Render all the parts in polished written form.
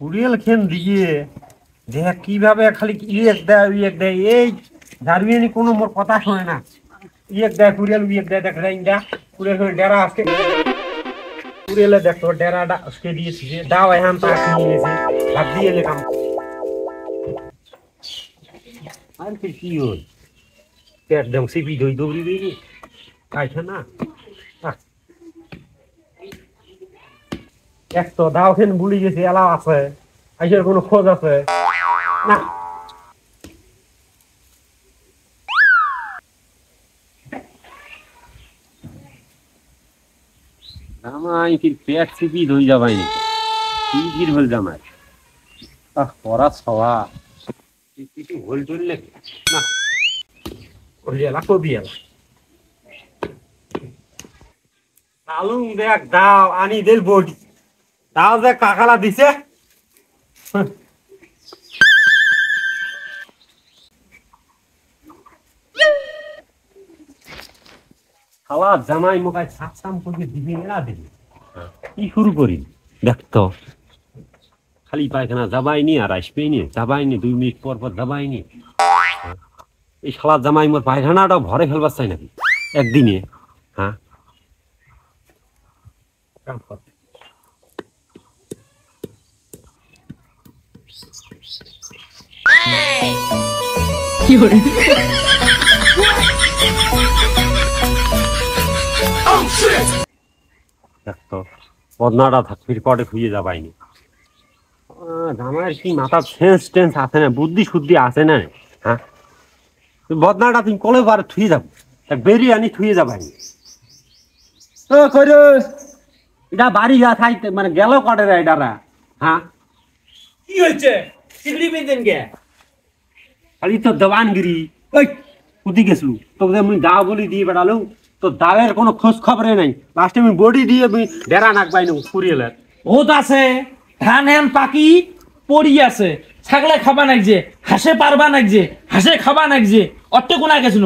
কুড়িয়াল খেন দিয়ে দেখ কিভাবে খালি ইয়েক দেয় উইয়েক দেয় এই ধারবিয়ানি কোনো মোর কথা শোনে না। ইয়েক দেয় কুড়িয়াল উইয়েক দেয় দেখ ইন্দা কুড়িয়াল ডেরা আজকে কুড়িয়ালে দেখো ডেরাটা আজকে দিয়েছি যে দাও এখন তা নিয়ে গেছে ভাত দিয়ে লেখাম আর কি হল পেট দেম সিপি ধই দৌড়ি দিই খাইছে না এক তো দাও খেন ভুলি গেছে এলাও আছে আইসের কোনো খোঁজ আছে না জামাই কি পেট সিপি ধই যাবাই নি কি হল জামাই পড়া সওয়া কিছু হল চললে না ওলিয়ালা কবিয়ালা আলু দেখ দাও আনি দিল বডি দাও দেখ কাকালা দিছে খালা জামাই মোকাই সাম করে দিবি না দিবি কি শুরু করি দেখ তো খালি পায়খানা যাবাইনি আর আসবেইনি যাবাইনি 2 মিনিট পর পর যাবাইনি এই শালা জামাই মোর পায়খানাটাও ভরে ফেলবার চাই নাকি একদিনে হ্যাঁ কি হরে দেখতো বদনাটা থাকবির পরে খুঁজে যাবাইনি জামাইয়ের কি মাথা সেন্স টেন্স আছে না বুদ্ধি শুদ্ধি আছে না হ্যাঁ বদনাটা তুমি কলে বার থুয়ে যাবো বেরিয়ে আনি থুয়ে যাবাইনি ও কই রে এটা বাড়ি যা থাইতে মানে গেল কাটে রে এটারা হ্যাঁ কি হয়েছে সিগড়ি বেঁধেন গে খালি তো দেওয়ানগিরি ওই কুদি গেছলু তোকে আমি দাও বলি দিয়ে বেড়ালো তো দাওয়ের কোনো খোঁজ খবরে নাই লাস্টে আমি বডি দিয়ে আমি ডেরা নাকবাই না ফুরিয়েলে ওত আছে ধান হ্যান পাকি পড়ি আছে ছাগলে খাবা নাক যে হাসে পারবা নাক যে হাসে খাবা নাক যে অট্ট কোনা গেছিল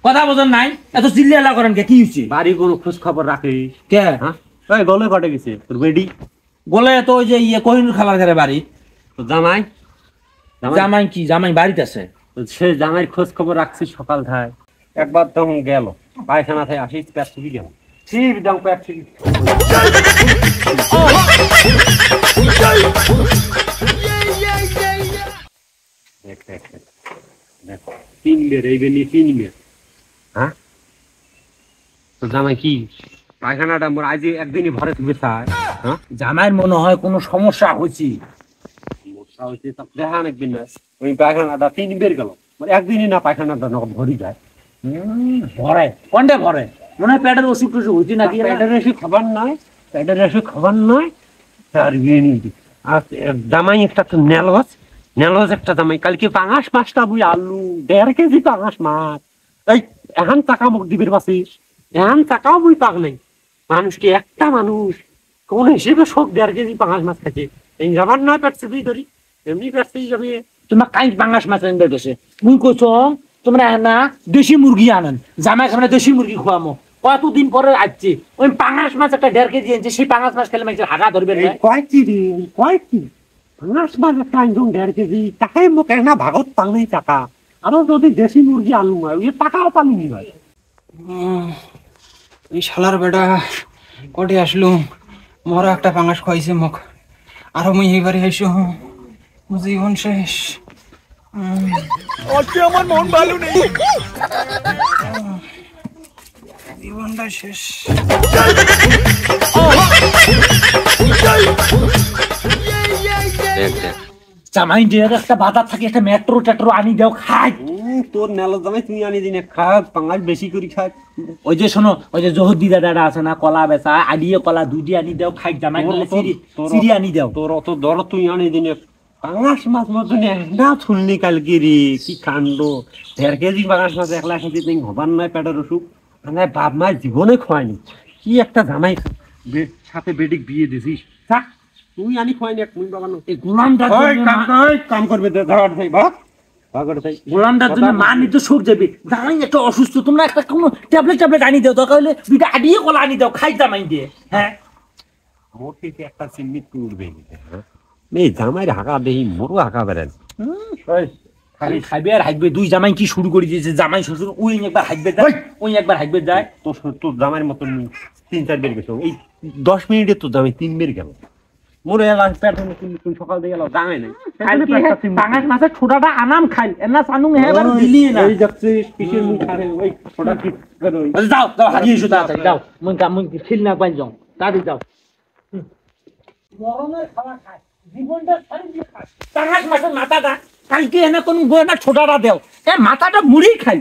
কথা বোঝেন নাই এত চিল্লিয়ালা করেন কে কি হয়েছে বাড়ি কোনো খোঁজ খবর রাখে কে হ্যাঁ ওই গলে কাটে গেছে তোর বেডি বলে তো ওই যে ইয়ে কোহিনুর খাবার ঘরে বাড়ি তো জামাই জামাই কি জামাই বাড়িতে আছে সে জামাইয়ের খোঁজ খবর রাখছি সকাল থায় একবার তখন গেল পায়খানা থেকে আসি পেট ছুটি গেল ঠিক দাম পেট ছুটি দেখ দেখ দেখ 3 বের এই বেনি 3 বের হ্যাঁ তো জামাই কি পায়খানাটা মোর আজ একদিনই ভরে তুই চায় হ্যাঁ জামাইয়ের মনে হয় কোনো সমস্যা হয়েছে সমস্যা হয়েছে তা দেখা একদিন না ওই পায়খানাটা 3 বের গেল মানে একদিনই না পায়খানাটা ভরি যায় ভরে কোনটা ভরে মনে হয় পেটের ওষুধ টষুধ হয়েছে নাকি পেটের এসে খাবার নয় পেটের এসে খাবার নয় আর বিয়ে নিয়ে আর জামাই একটা তো নেলস একটা জামাই কালকে পাঙাশ মাছটা বুঝি আলু 1.5 কেজি পাঙাশ মাছ এই এখন টাকা মুখ দিবির বাসিস এখন টাকাও বুঝি পাক নাই মানুষকে একটা মানুষ কোন হিসেবে সব 1.5 কেজি পাঙাশ মাছ খাচ্ছে এই যাবার নয় পেট চেপেই ধরি এমনি পেট চেপেই যাবে তোমার কাইট বাংলাস মাছ আনবে গেছে মুই কইছ তোমরা না দেশি মুরগি আনেন জামাই খানে দেশি মুরগি খাওয়ামো কতদিন পরে আসছে ওই পাঙাশ মাছ একটা 1.5 কেজি আনছে সেই পাঙাশ মাছ খেলে মাছের হাগা ধরবে না কয়েকটি পাঙাশ মাছ একটা একদম 1.5 কেজি টাকাই মুখ না ভাগত পাংলাই টাকা আরো যদি দেশি মুরগি আলু হয় ওই টাকাও পালিনি হয় এই শালার বেটা কটে আসলো মরা একটা পাঙ্গাস খাইছে মোক আরো মুই এইবারে আইসো জীবন শেষ আজকে আমার মন ভালো নেই জীবনটা শেষ জামাই দিয়ে একটা বাজার থাকে একটা মেট্রো টেট্রো আনি দাও খাই তোর নেলো জামাই তুমি আনি দিনে খা পাঙ্গাস বেশি করে খায় ওই যে শোনো ওই যে জহদ্দি দাদাটা আছে না কলা বেচা আদিয়ে কলা দুইটি আনি দাও খাই জামাই গেলে সিরি আনি দাও তোর অত দর তুই আনি দিনে পাঙাশ মাছ মতন না শুনলি কালকে রে কি কাণ্ড 1.5 কেজি পাঙাশ মাছ একলা খেতে তুই হবার নয় পেটের অসুখ মানে বাপ মায়ের জীবনে খোয়ায়নি কি একটা জামাই সাথে বেডিক বিয়ে দিছিস থাক তুই আনি খোয়াইনি এক মুই বাবানো এই গোলামটা কাম করবে ধর ভাই বাপ গোলামটার জন্য মা নিতে সব যাবে জামাই একটা অসুস্থ তোমরা একটা কোনো ট্যাবলেট আনি দাও দরকার হলে দুইটা আদিয়ে কলা আনি দাও খাই জামাই দিয়ে হ্যাঁ মোর থেকে একটা চিন্নিত উঠবে হ্যাঁ এই জামাইয়ের হাঁকা দেহি মোরও হাঁকা বেড়েন খালি খাইবে আর হাইকবে, দুই জামাই কি শুরু করে দিয়েছে, জামাই শ্বশুর ওই একবার হাইকবে যায়, ওই একবার হাইকবে যায়। তোর জামাইয়ের মতন 3-4 বের গেছো, এই 10 মিনিটে তোর জামাই 3 বের গেল। মোরে এলাম পেট তুমি সকাল দিয়ে গেল জামাই নাই পাঙাশ মাছের ছোটাটা আনাম খাইল এনা সানুং হেবার দিলি না। এই যাচ্ছে কিসের মুখ আরে ওই ছোটা কি করে ওই যাও যাও হারিয়ে এসো তাড়াতাড়ি যাও, মুই ফিল না পাই যাও তাড়াতাড়ি যাও। গরমের খাওয়া খায় জীবনটা ছাড়ি দিয়ে খায়। পাঙাশ মাছের মাথাটা কালকে এনে কোন গোয়েনা ছোটাটা দেও, এ মাথাটা মুড়ি খাই।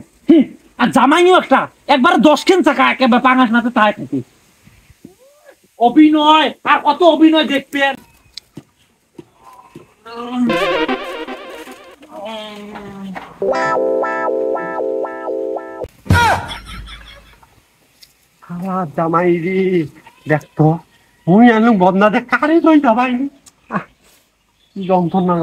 আর জামাইও একটা একবার 10 কেন চাকা একেবারে পাঙাশ মাছের তাই খাইতে। অভিনয় আর কত অভিনয় দেখবেন। জামাই রে দেখতো মুই আনলু বদনা দে কারে লই জামাই যন্ত্রণা